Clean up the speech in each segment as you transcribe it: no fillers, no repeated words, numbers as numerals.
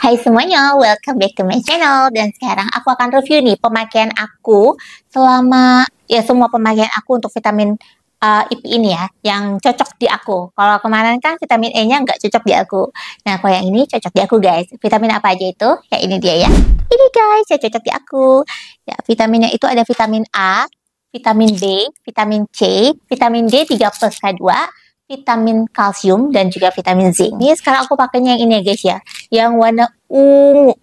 Hai semuanya, welcome back to my channel. Dan sekarang aku akan review nih pemakaian aku selama, ya semua pemakaian aku untuk vitamin IP ini ya, yang cocok di aku. Kalau kemarin kan vitamin E-nya nggak cocok di aku. Nah, kalau yang ini cocok di aku guys. Vitamin apa aja itu? Ya ini dia ya. Ini guys, ya cocok di aku. Ya, vitaminnya itu ada vitamin A, vitamin B, vitamin C, vitamin D3+K2, vitamin kalsium, dan juga vitamin zinc. Ini sekarang aku pakainya yang ini ya guys ya, yang warna ungu,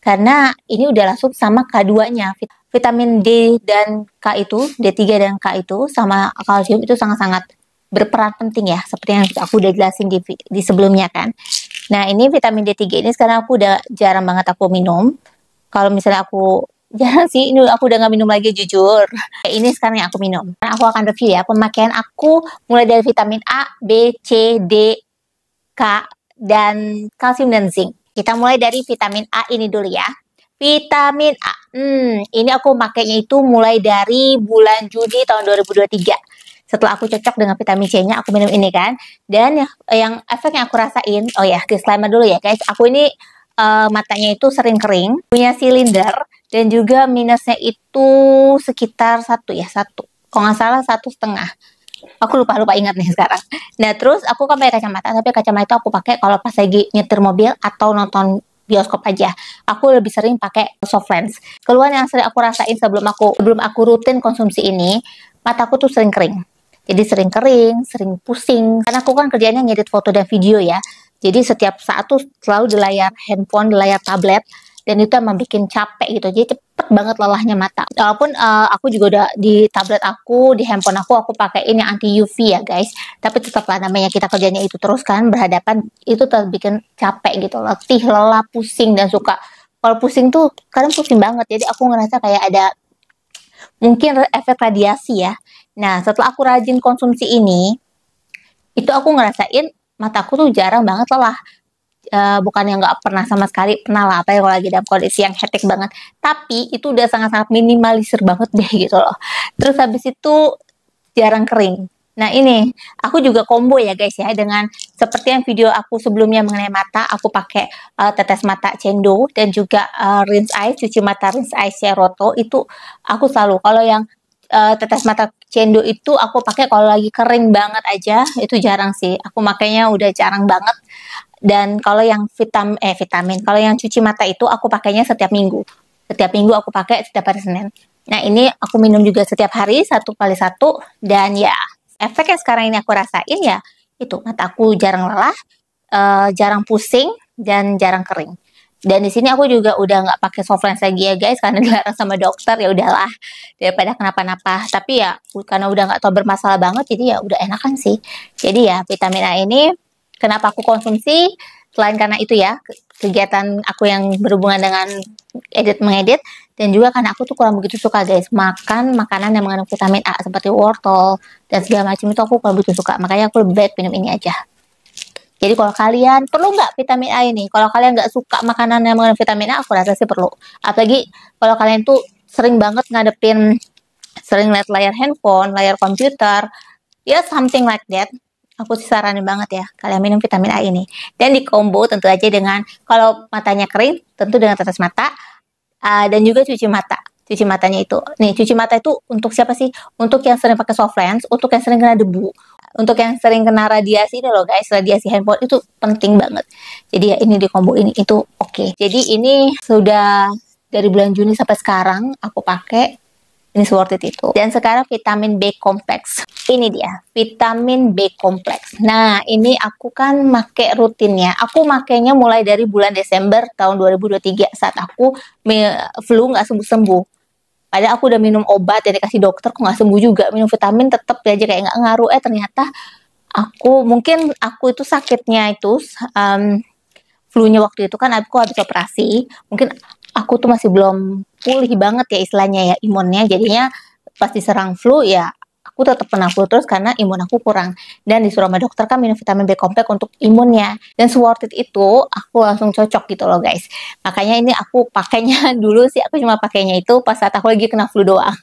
karena ini udah langsung sama K2-nya. Vitamin D dan K itu, D3 dan K itu, sama kalsium itu sangat-sangat berperan penting ya, seperti yang aku udah jelasin di sebelumnya kan. Nah, ini vitamin D3 ini sekarang aku udah jarang banget aku minum. Kalau misalnya aku jarang sih, ini aku udah nggak minum lagi jujur. Ini sekarang yang aku minum. Nah, aku akan review ya pemakaian aku mulai dari vitamin A, B, C, D, K, dan kalsium dan zinc. Kita mulai dari vitamin A ini dulu ya. Vitamin A. Ini aku makainya itu mulai dari bulan Juni tahun 2023. Setelah aku cocok dengan vitamin C-nya, aku minum ini kan. Dan yang efek yang aku rasain, oh ya, disclaimer dulu ya guys. Aku ini matanya itu sering kering, punya silinder, dan juga minusnya itu sekitar satu. Kalau nggak salah 1,5. Aku lupa ingat nih sekarang. Nah, terus aku kan pakai kacamata, tapi kacamata itu aku pakai kalau pas lagi nyetir mobil atau nonton bioskop aja. Aku lebih sering pakai soft lens. Keluhan yang sering aku rasain sebelum aku rutin konsumsi ini, mataku tuh sering kering. Jadi sering kering, sering pusing. Karena aku kan kerjanya ngedit foto dan video ya. Jadi setiap saat tuh selalu di layar handphone, di layar tablet, dan itu emang bikin capek gitu. Jadi cepet banget lelahnya mata. Walaupun aku juga udah di tablet aku, di handphone aku pakaiin yang anti UV ya guys. Tapi tetaplah namanya kita kerjanya itu terus kan, berhadapan, itu tetap bikin capek gitu. Letih, lelah, pusing, dan suka. Kalau pusing tuh kadang pusing banget. Jadi aku ngerasa kayak ada mungkin efek radiasi ya. Nah, setelah aku rajin konsumsi ini, itu aku ngerasain mataku tuh jarang banget lelah. Bukan yang nggak pernah sama sekali, pernah lah, apa ya kalau lagi dalam kondisi yang hektik banget. Tapi itu udah sangat-sangat minimalisir banget deh gitu loh. Terus habis itu jarang kering. Nah ini, aku juga combo ya guys ya, dengan seperti yang video aku sebelumnya mengenai mata, aku pakai tetes mata Chendo, dan juga rinse eye, cuci mata rinse eye Ceroto, itu aku selalu, kalau yang tetes mata Chendo itu aku pakai kalau lagi kering banget aja, itu jarang sih, aku makainya udah jarang banget. Dan kalau yang vitamin, kalau yang cuci mata itu aku pakainya setiap minggu. Setiap minggu aku pakai setiap hari Senin. Nah ini aku minum juga setiap hari 1x1, dan ya efek yang sekarang ini aku rasain ya itu mataku jarang lelah, jarang pusing, dan jarang kering. Dan di sini aku juga udah nggak pakai soft lens lagi ya guys, karena dilarang sama dokter. Ya udahlah, daripada kenapa-napa. Tapi ya karena udah nggak tahu bermasalah banget, jadi ya udah enakan sih. Jadi ya vitamin A ini kenapa aku konsumsi, selain karena itu ya, kegiatan aku yang berhubungan dengan mengedit, dan juga karena aku tuh kurang begitu suka guys makan makanan yang mengandung vitamin A seperti wortel dan segala macam, itu aku kurang begitu suka. Makanya aku lebih baik minum ini aja. Jadi kalau kalian perlu nggak vitamin A ini? Kalau kalian nggak suka makanan yang mengandung vitamin A, aku rasa sih perlu. Apalagi kalau kalian tuh sering banget sering lihat layar handphone, layar komputer, ya something like that. Aku sih saranin banget ya, kalian minum vitamin A ini. Dan di combo tentu aja dengan, kalau matanya kering, tentu dengan tetes mata, dan juga cuci mata. Cuci matanya itu. Nih, cuci mata itu untuk siapa sih? Untuk yang sering pakai soft lens, untuk yang sering kena debu, untuk yang sering kena radiasi ini loh guys, radiasi handphone itu penting banget. Jadi ya ini di combo ini itu oke. Jadi ini sudah dari bulan Juni sampai sekarang aku pakai. Ini worth it itu. Dan sekarang vitamin B kompleks. Ini dia, vitamin B kompleks. Nah, ini aku kan make rutinnya. Aku makainya mulai dari bulan Desember tahun 2023 saat aku flu nggak sembuh-sembuh. Padahal aku udah minum obat dan dikasih dokter, kok nggak sembuh juga. Minum vitamin tetap aja kayak nggak ngaruh. Ternyata mungkin aku itu sakitnya itu, flu-nya waktu itu kan aku habis operasi. Mungkin aku tuh masih belum pulih banget ya istilahnya ya, imunnya. Jadinya pas diserang flu ya aku tetap kena flu terus karena imun aku kurang. Dan disuruh sama dokter kan minum vitamin B kompleks untuk imunnya. Dan worth it itu aku langsung cocok gitu loh guys. Makanya ini aku pakainya dulu sih, aku cuma pakainya itu pas saat aku lagi kena flu doang.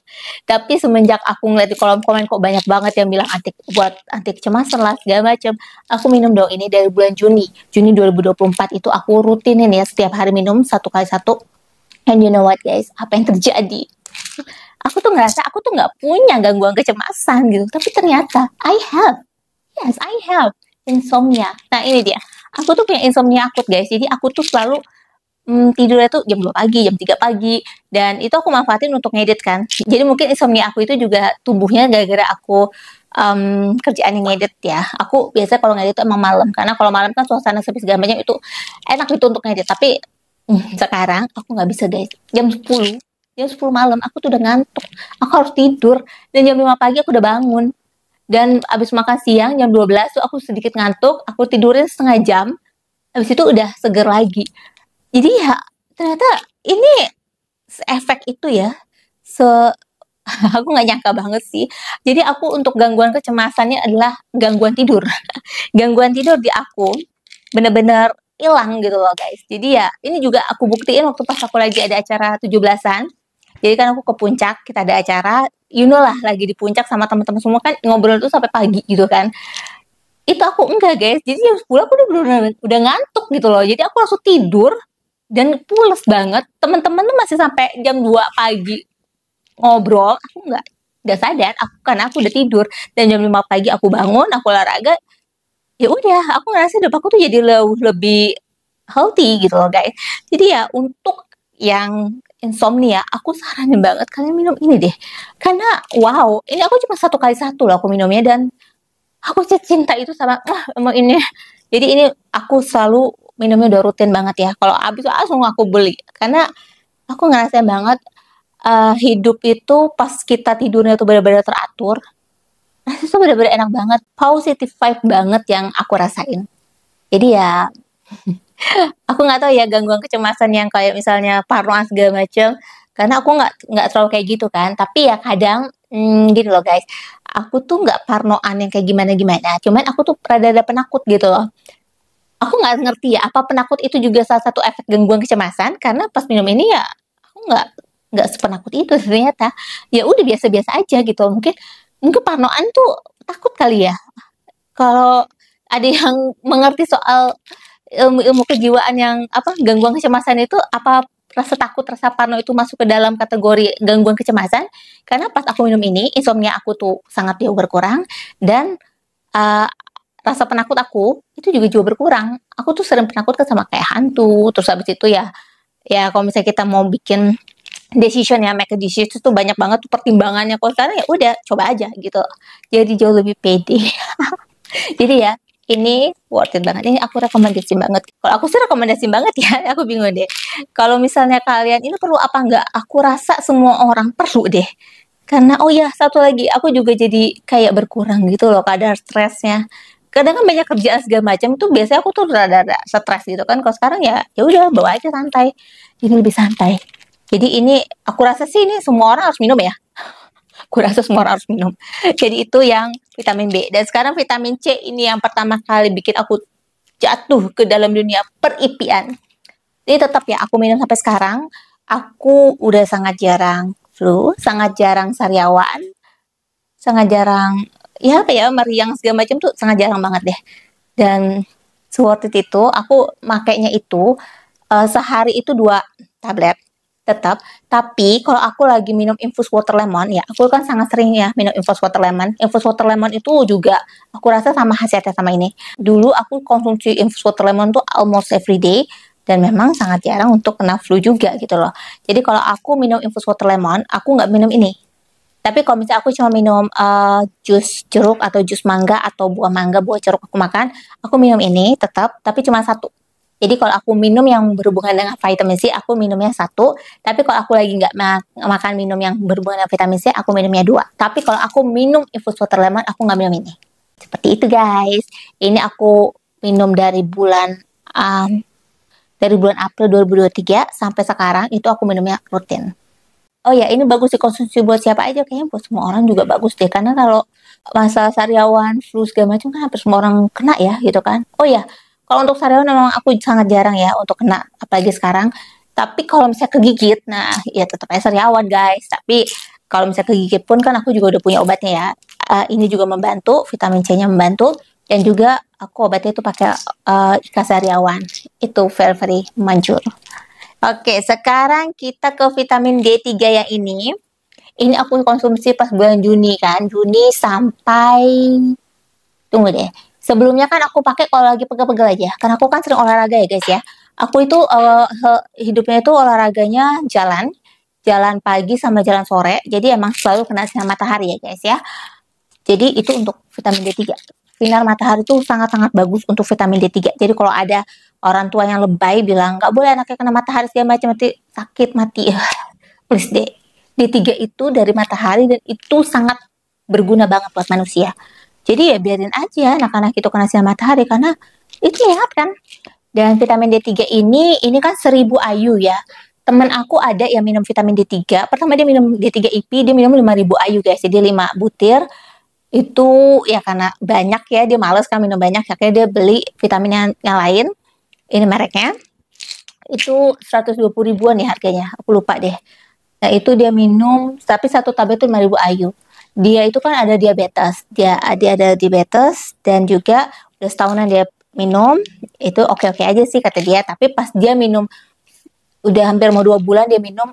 Tapi semenjak aku ngeliat di kolom komen kok banyak banget yang bilang anti kecemasan lah segala macam, aku minum dong ini dari bulan Juni 2024 itu aku rutinin ya, setiap hari minum 1 kali 1. And you know what guys, apa yang terjadi? Aku tuh ngerasa aku tuh nggak punya gangguan kecemasan gitu, tapi ternyata I have, yes I have insomnia. Nah ini dia, aku tuh punya insomnia akut guys. Jadi aku tuh selalu tidurnya tuh jam 2 pagi, jam 3 pagi, dan itu aku manfaatin untuk ngedit kan. Jadi mungkin insomnia aku itu juga tumbuhnya gara-gara aku kerjaan yang ngedit ya. Aku biasanya kalau ngedit itu emang malam, karena kalau malam kan suasana sepi segala macam itu enak gitu untuk ngedit. Tapi sekarang aku nggak bisa guys. Jam 10 malam aku tuh udah ngantuk. Aku harus tidur, dan jam 5 pagi aku udah bangun. Dan abis makan siang jam 12 tuh aku sedikit ngantuk, aku tidurin setengah jam, abis itu udah seger lagi. Jadi ya ternyata ini efek itu ya, aku nggak nyangka banget sih. Jadi aku untuk gangguan kecemasannya adalah gangguan tidur. Gangguan tidur di aku bener-bener hilang gitu loh guys. Jadi ya ini juga aku buktiin waktu pas aku lagi ada acara 17-an. Jadi kan aku ke puncak, kita ada acara, you know lah, lagi di puncak sama teman-teman semua kan ngobrol tuh sampai pagi gitu kan. Itu aku enggak guys, jadi jam 10 aku udah ngantuk gitu loh. Jadi aku langsung tidur dan pules banget. Teman-teman tuh masih sampai jam 2 pagi ngobrol, aku nggak sadar aku, karena aku udah tidur. Dan jam 5 pagi aku bangun, aku olahraga, ya udah aku ngerasa hidup aku tuh jadi lebih healthy gitu loh guys. Jadi ya untuk yang insomnia, aku saranin banget kalian minum ini deh, karena wow, ini aku cuma 1 kali 1 loh aku minumnya, dan aku cinta itu sama emang ini. Jadi ini aku selalu minumnya udah rutin banget ya. Kalau habis langsung aku beli, karena aku ngerasain banget hidup itu pas kita tidurnya tuh benar-benar teratur. Rasanya tuh benar-benar enak banget, positive vibe banget yang aku rasain. Jadi ya aku nggak tahu ya gangguan kecemasan yang kayak misalnya parno segala macem, karena aku nggak terlalu kayak gitu kan. Tapi ya kadang gini loh guys, aku tuh nggak parnoan yang kayak gimana-gimana, cuman aku tuh rada-rada penakut gitu loh. Aku nggak ngerti ya apa penakut itu juga salah satu efek gangguan kecemasan, karena pas minum ini ya aku nggak sepenakut itu ternyata. Ya udah biasa-biasa aja gitu. Mungkin parnoan tuh takut kali ya. Kalau ada yang mengerti soal ilmu kejiwaan yang apa gangguan kecemasan itu, apa rasa takut, rasa parno itu masuk ke dalam kategori gangguan kecemasan? Karena pas aku minum ini, insomnia aku tuh sangat jauh berkurang, dan rasa penakut aku itu juga jauh berkurang. Aku tuh sering penakut kan sama kayak hantu. Terus habis itu ya kalau misalnya kita mau bikin decision ya, make a decision itu banyak banget tuh pertimbangannya. Kalau sekarang ya udah coba aja gitu. Jadi jauh lebih pede. Jadi ya ini worth it banget. Ini aku rekomendasi banget. Kalau aku sih rekomendasi banget ya. Aku bingung deh. Kalau misalnya kalian ini perlu apa enggak? Aku rasa semua orang perlu deh. Karena oh ya satu lagi, aku juga jadi kayak berkurang gitu loh kadar stresnya. Kadang kan banyak kerjaan segala macam tuh, biasanya aku tuh rada-rada stres gitu kan. Kalau sekarang ya udah bawa aja santai. Jadi lebih santai. Jadi ini aku rasa sih ini semua orang harus minum ya. Aku rasa semua orang harus minum. Jadi itu yang vitamin B. Dan sekarang vitamin C ini yang pertama kali bikin aku jatuh ke dalam dunia per-IP-an. Jadi tetap ya aku minum sampai sekarang. Aku udah sangat jarang flu, sangat jarang sariawan, sangat jarang ya apa ya meriang segala macam tuh sangat jarang banget deh. Dan worth it itu aku makainya itu sehari itu 2 tablet tetap. Tapi kalau aku lagi minum infus water lemon ya, aku kan sangat sering ya minum infus water lemon. Infus water lemon itu juga aku rasa sama khasiatnya sama ini. Dulu aku konsumsi infus water lemon tuh almost every day, dan memang sangat jarang untuk kena flu juga gitu loh. Jadi kalau aku minum infus water lemon, aku nggak minum ini. Tapi kalau misalnya aku cuma minum jus jeruk atau jus mangga atau buah mangga, buah jeruk aku makan, aku minum ini tetap, tapi cuma 1. Jadi kalau aku minum yang berhubungan dengan vitamin C, aku minumnya 1. Tapi kalau aku lagi nggak makan minum yang berhubungan dengan vitamin C, aku minumnya 2. Tapi kalau aku minum infus water lemon, aku nggak minum ini. Seperti itu guys. Ini aku minum dari bulan April 2023 sampai sekarang itu aku minumnya rutin. Oh ya, ini bagus dikonsumsi buat siapa aja, kayaknya buat semua orang juga bagus deh. Karena kalau masalah sariawan, flu segala macam kan hampir semua orang kena ya, gitu kan. Oh ya, kalau untuk sariawan memang aku sangat jarang ya untuk kena, apalagi sekarang. Tapi kalau misalnya kegigit, nah ya tetap aja sariawan guys. Tapi kalau misalnya kegigit pun kan aku juga udah punya obatnya ya. Ini juga membantu, vitamin C-nya membantu. Dan juga aku obatnya itu pakai Ika Sariawan. Itu very very manjur. Oke, sekarang kita ke vitamin D3 yang ini. Ini aku konsumsi pas bulan Juni kan. Juni sampai... Tunggu deh. Sebelumnya kan aku pakai kalau lagi pegel-pegel aja. Karena aku kan sering olahraga ya guys ya. Aku itu hidupnya itu olahraganya jalan. Jalan pagi sama jalan sore. Jadi emang selalu kena sinar matahari ya guys ya. Jadi itu untuk vitamin D3. Sinar matahari itu sangat-sangat bagus untuk vitamin D3. Jadi kalau ada orang tua yang lebay bilang nggak boleh anaknya kena matahari segala macam, nanti sakit mati. Please deh. D3 itu dari matahari dan itu sangat berguna banget buat manusia. Jadi ya biarin aja anak-anak itu kena sinar matahari karena itu sehat kan. Dan vitamin D3 ini kan 1000 IU ya. Temen aku ada yang minum vitamin D3. Pertama dia minum D3 IP, dia minum 5000 IU guys. Jadi 5 butir. Itu ya karena banyak ya, dia males kan minum banyak, akhirnya dia beli vitamin yang lain. Ini mereknya. Itu 120 ribuan ya harganya. Aku lupa deh. Nah itu dia minum, tapi satu tablet itu 5000 IU. Dia itu kan ada diabetes, dia ada diabetes dan juga udah setahunan dia minum, itu oke-oke aja sih kata dia. Tapi pas dia minum, udah hampir mau 2 bulan dia minum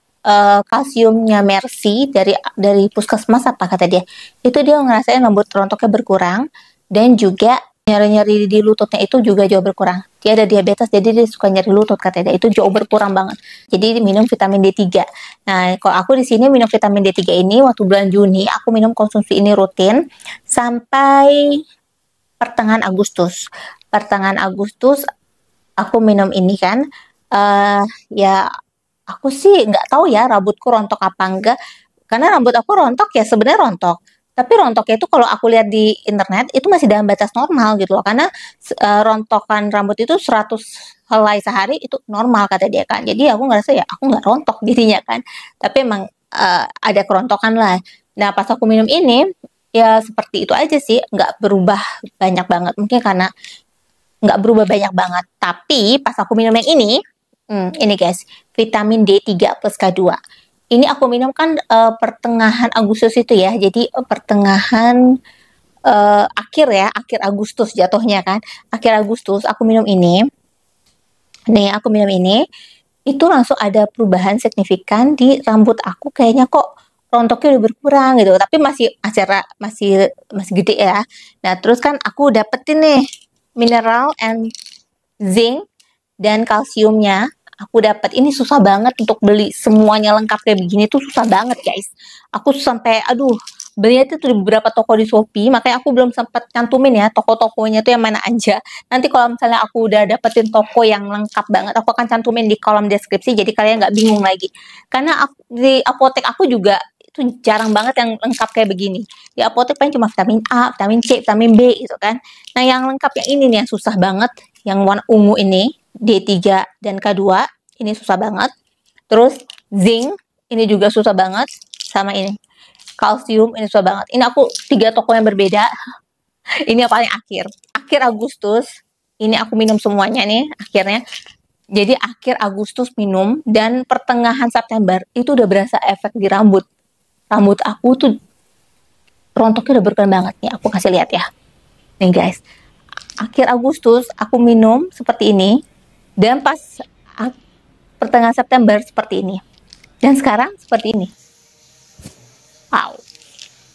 kalsiumnya Mercy dari puskesmas apa kata dia, itu dia ngerasain lembut rontoknya berkurang dan juga nyeri-nyeri di lututnya itu juga jauh berkurang. Dia ada diabetes jadi dia suka nyeri lutut kata dia, itu jauh berkurang banget. Jadi minum vitamin D3. Nah, kalau aku di sini minum vitamin D3 ini waktu bulan Juni aku minum konsumsi ini rutin sampai pertengahan Agustus. Pertengahan Agustus aku minum ini kan ya aku sih nggak tahu ya rambutku rontok apa enggak. Karena rambut aku rontok ya sebenarnya rontok. Tapi rontoknya itu kalau aku lihat di internet itu masih dalam batas normal gitu loh. Karena rontokan rambut itu 100 helai sehari itu normal kata dia kan. Jadi aku ngerasa ya aku nggak rontok dirinya kan. Tapi emang ada kerontokan lah. Nah pas aku minum ini ya seperti itu aja sih. Nggak berubah banyak banget. Mungkin karena nggak berubah banyak banget. Tapi pas aku minum yang ini guys, vitamin D3 plus K2. Ini aku minum kan pertengahan Agustus itu ya. Jadi pertengahan akhir Agustus jatuhnya kan. Akhir Agustus aku minum ini. Nih, aku minum ini. Itu langsung ada perubahan signifikan di rambut aku. Kayaknya kok rontoknya udah berkurang gitu. Tapi masih gede ya. Nah, terus kan aku dapetin nih mineral and zinc dan kalsiumnya. Aku dapat, ini susah banget untuk beli semuanya lengkap kayak begini tuh susah banget guys. Aku sampai belinya itu di beberapa toko di Shopee, makanya aku belum sempat cantumin ya toko-tokonya tuh yang mana aja. Nanti kalau misalnya aku udah dapetin toko yang lengkap banget, aku akan cantumin di kolom deskripsi jadi kalian nggak bingung lagi. Karena di apotek aku juga itu jarang banget yang lengkap kayak begini. Di apotek paling cuma vitamin A, vitamin C, vitamin B gitu kan. Nah yang lengkap yang ini nih yang susah banget, yang warna ungu ini. D3 dan K2 ini susah banget. Terus zinc ini juga susah banget, sama ini kalsium ini susah banget. Ini aku 3 toko yang berbeda. Ini yang paling akhir Agustus ini aku minum semuanya nih akhirnya. Jadi akhir Agustus minum dan pertengahan September itu udah berasa efek di rambut aku tuh rontoknya udah berkurang banget nih. Aku kasih lihat ya nih guys, akhir Agustus aku minum seperti ini. Dan pas pertengahan September seperti ini. Dan sekarang seperti ini. Wow.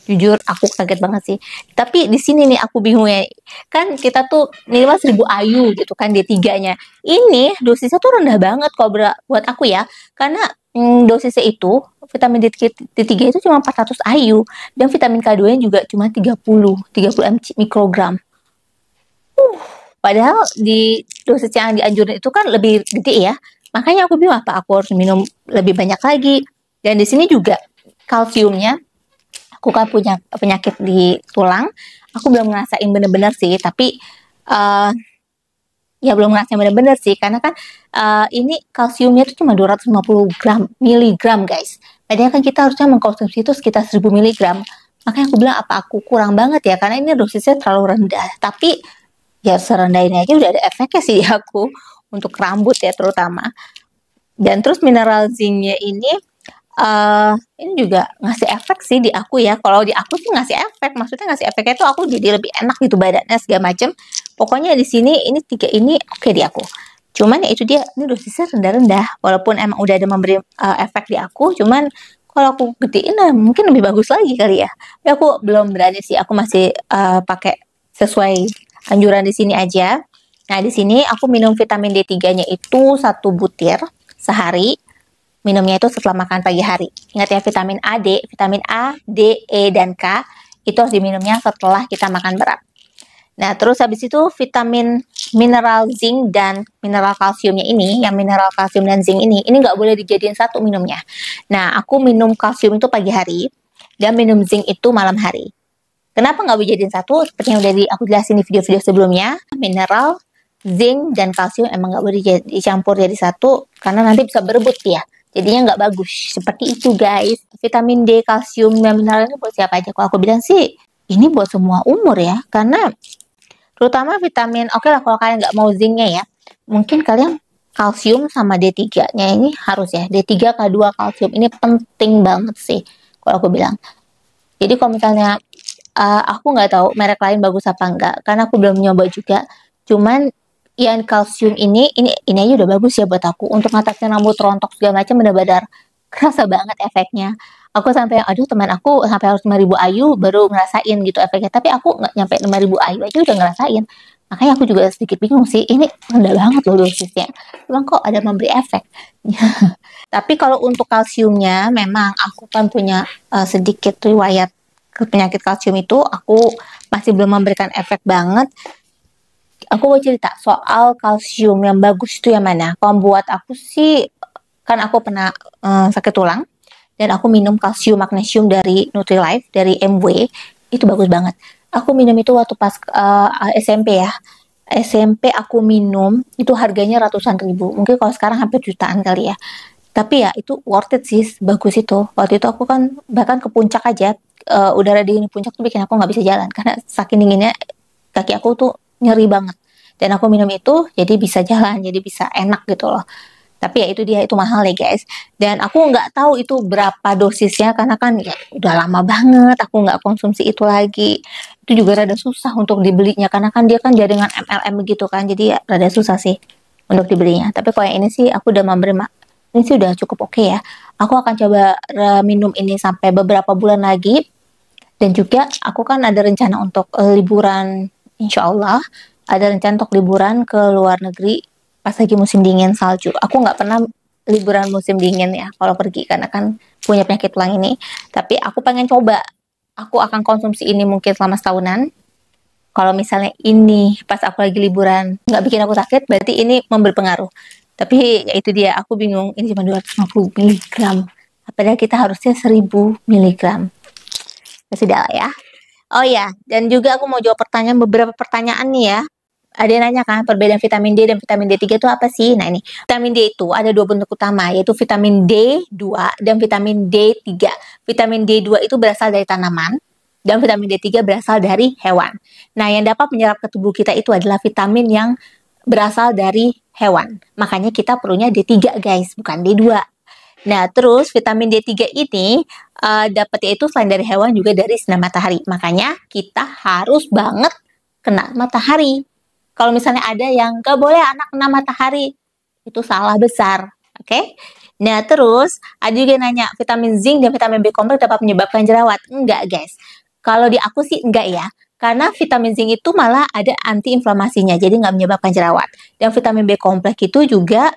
Jujur aku kaget banget sih. Tapi di sini nih aku bingung ya. Kan kita tuh minimal 1000 IU gitu kan D3-nya. Ini dosisnya tuh rendah banget kalau buat aku ya. Karena dosisnya itu vitamin D3 itu cuma 400 IU dan vitamin K2-nya juga cuma 30 mikrogram. Padahal di dosis yang dianjurin itu kan lebih gede ya. Makanya aku bilang apa aku harus minum lebih banyak lagi. Dan di sini juga kalsiumnya, aku kan punya penyakit di tulang. Aku belum ngerasain bener-bener sih, tapi ya belum ngerasain bener-bener sih. Karena kan ini kalsiumnya itu cuma 250 miligram guys. Padahal kan kita harusnya mengkonsumsi itu sekitar 1000 mg. Makanya aku bilang apa aku kurang banget ya, karena ini dosisnya terlalu rendah. Tapi ya serendah ini aja udah ada efeknya sih di aku, untuk rambut ya terutama. Dan terus mineral zincnya ini juga ngasih efek sih di aku ya. Kalau di aku sih ngasih efek, maksudnya ngasih efeknya itu aku jadi lebih enak gitu badannya segala macem. Pokoknya di sini ini 3 ini oke di aku. Cuman ya itu dia, ini dosisnya rendah-rendah. Walaupun emang udah ada memberi efek di aku, cuman kalau aku gedein mungkin lebih bagus lagi kali ya. Tapi aku belum berani sih, aku masih pakai sesuai anjuran di sini aja. Nah, di sini aku minum vitamin D3-nya itu 1 butir sehari. Minumnya itu setelah makan pagi hari. Ingat ya, vitamin A, D, E, dan K itu harus diminumnya setelah kita makan berat. Nah, terus habis itu vitamin mineral zinc dan mineral kalsiumnya ini, yang mineral kalsium dan zinc ini nggak boleh dijadiin satu minumnya. Nah, aku minum kalsium itu pagi hari, dan minum zinc itu malam hari. Kenapa nggak boleh dijadiin satu? Seperti yang udah aku jelasin di video-video sebelumnya, mineral, zinc, dan kalsium emang nggak boleh dicampur jadi satu, karena nanti bisa berebut ya. Jadinya nggak bagus. Seperti itu guys. Vitamin D, kalsium, dan mineral ini buat siapa aja? Kalau aku bilang sih, ini buat semua umur ya. Karena terutama vitamin, oke lah kalau kalian nggak mau zincnya ya. Mungkin kalian kalsium sama D3-nya ini harus ya. D3, K2, kalsium ini penting banget sih. Kalau aku bilang. Jadi kalau misalnya, aku nggak tahu merek lain bagus apa enggak. Karena aku belum nyoba juga. Cuman yang kalsium ini aja udah bagus ya buat aku untuk ngatasin rambut rontok segala macam, benar-benar kerasa banget efeknya. Aku sampai yang aduh, teman aku sampai harus 5000 IU baru ngerasain gitu efeknya, tapi aku nggak nyampe 5000 IU aja udah ngerasain. Makanya aku juga sedikit bingung sih, ini rendah banget loh dosisnya, emang kok ada memberi efek. Tapi kalau untuk kalsiumnya, memang aku kan punya sedikit riwayat ke penyakit kalsium itu, aku masih belum memberikan efek banget. Aku mau cerita soal kalsium yang bagus itu yang mana. Kalau buat aku sih, kan aku pernah sakit tulang, dan aku minum kalsium magnesium dari Nutrilite, dari MW, itu bagus banget. Aku minum itu waktu pas SMP ya. SMP aku minum, itu harganya ratusan ribu. Mungkin kalau sekarang hampir jutaan kali ya. Tapi ya itu worth it sih, bagus itu. Waktu itu aku kan bahkan ke puncak aja, udara dingin di puncak tuh bikin aku nggak bisa jalan. Karena saking dinginnya, kaki aku tuh nyeri banget. Dan aku minum itu jadi bisa jalan, jadi bisa enak gitu loh. Tapi ya itu dia, itu mahal ya guys. Dan aku nggak tahu itu berapa dosisnya, karena kan ya udah lama banget aku nggak konsumsi itu lagi. Itu juga rada susah untuk dibelinya, karena kan dia kan jaringan MLM gitu kan, jadi ya rada susah sih untuk dibelinya. Tapi kalau yang ini sih aku udah memberi, ini sih udah cukup oke ya. Aku akan coba minum ini sampai beberapa bulan lagi. Dan juga aku kan ada rencana untuk liburan, insya Allah ada rencana untuk liburan ke luar negeri pas lagi musim dingin salju. Aku nggak pernah liburan musim dingin ya kalau pergi, karena kan punya penyakit tulang ini. Tapi aku pengen coba. Aku akan konsumsi ini mungkin selama setahunan. Kalau misalnya ini pas aku lagi liburan nggak bikin aku sakit, berarti ini memberi pengaruh. Tapi ya itu dia, aku bingung. Ini cuma 250 mg. Padahal kita harusnya 1000 mg. Ya sudah lah ya. Oh ya, dan juga aku mau jawab beberapa pertanyaan nih ya. Ada yang nanya kan, perbedaan vitamin D dan vitamin D3 itu apa sih? Nah ini, vitamin D itu ada 2 bentuk utama, yaitu vitamin D2 dan vitamin D3. Vitamin D2 itu berasal dari tanaman, dan vitamin D3 berasal dari hewan. Nah, yang dapat menyerap ke tubuh kita itu adalah vitamin yang berasal dari hewan. Makanya kita perlunya D3 guys, bukan D2. Nah, terus vitamin D3 ini dapatnya itu selain dari hewan juga dari sinar matahari. Makanya kita harus banget kena matahari. Kalau misalnya ada yang gak boleh anak kena matahari, itu salah besar. Oke? Nah, terus ada juga yang nanya, vitamin zinc dan vitamin B kompleks dapat menyebabkan jerawat? Enggak, guys. Kalau di aku sih enggak ya. Karena vitamin zinc itu malah ada antiinflamasinya, jadi nggak menyebabkan jerawat. Dan vitamin B kompleks itu juga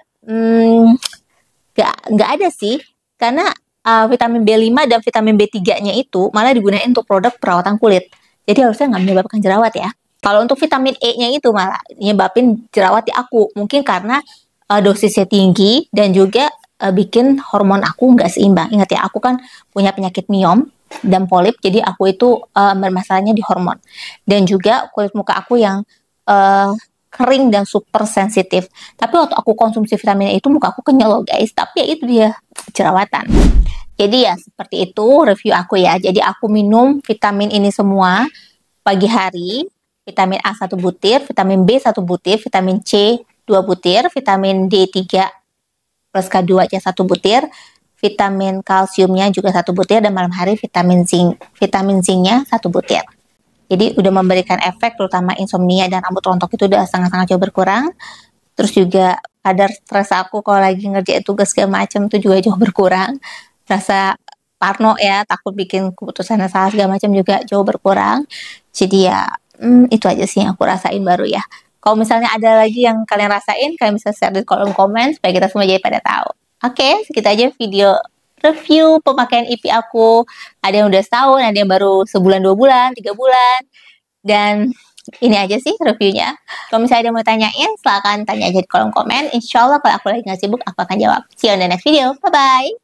nggak ada sih. Karena vitamin B5 dan vitamin B3-nya itu malah digunakan untuk produk perawatan kulit. Jadi harusnya nggak menyebabkan jerawat ya. Kalau untuk vitamin E-nya itu malah nyebabin jerawat di aku. Mungkin karena dosisnya tinggi dan juga bikin hormon aku nggak seimbang. Ingat ya, aku kan punya penyakit miom dan polip, jadi aku itu bermasalahnya di hormon. Dan juga kulit muka aku yang kering dan super sensitif. Tapi waktu aku konsumsi vitamin E itu muka aku kenyal loh guys. Tapi ya itu dia, jerawatan. Jadi ya seperti itu review aku ya. Jadi aku minum vitamin ini semua pagi hari. Vitamin A 1 butir, vitamin B 1 butir, vitamin C 2 butir, vitamin D3 plus K2-nya 1 butir, vitamin kalsiumnya juga 1 butir, dan malam hari vitamin zinc-nya 1 butir. Jadi udah memberikan efek terutama insomnia dan rambut rontok itu udah sangat-sangat jauh berkurang. Terus juga kadar stres aku kalau lagi ngerjain tugas segala macam itu juga jauh berkurang. Rasa parno ya, takut bikin keputusan yang salah segala macam juga jauh berkurang. Jadi ya itu aja sih yang aku rasain baru ya. Kalau misalnya ada lagi yang kalian rasain, kalian bisa share di kolom komen supaya kita semua jadi pada tahu. Oke, segitu aja video review pemakaian IP aku. Ada yang udah setahun, ada yang baru sebulan, 2 bulan, 3 bulan. Dan ini aja sih reviewnya. Kalau misalnya ada yang mau tanyain, silahkan tanya aja di kolom komen. Insya Allah kalau aku lagi nggak sibuk, aku akan jawab. See you on the next video. Bye-bye.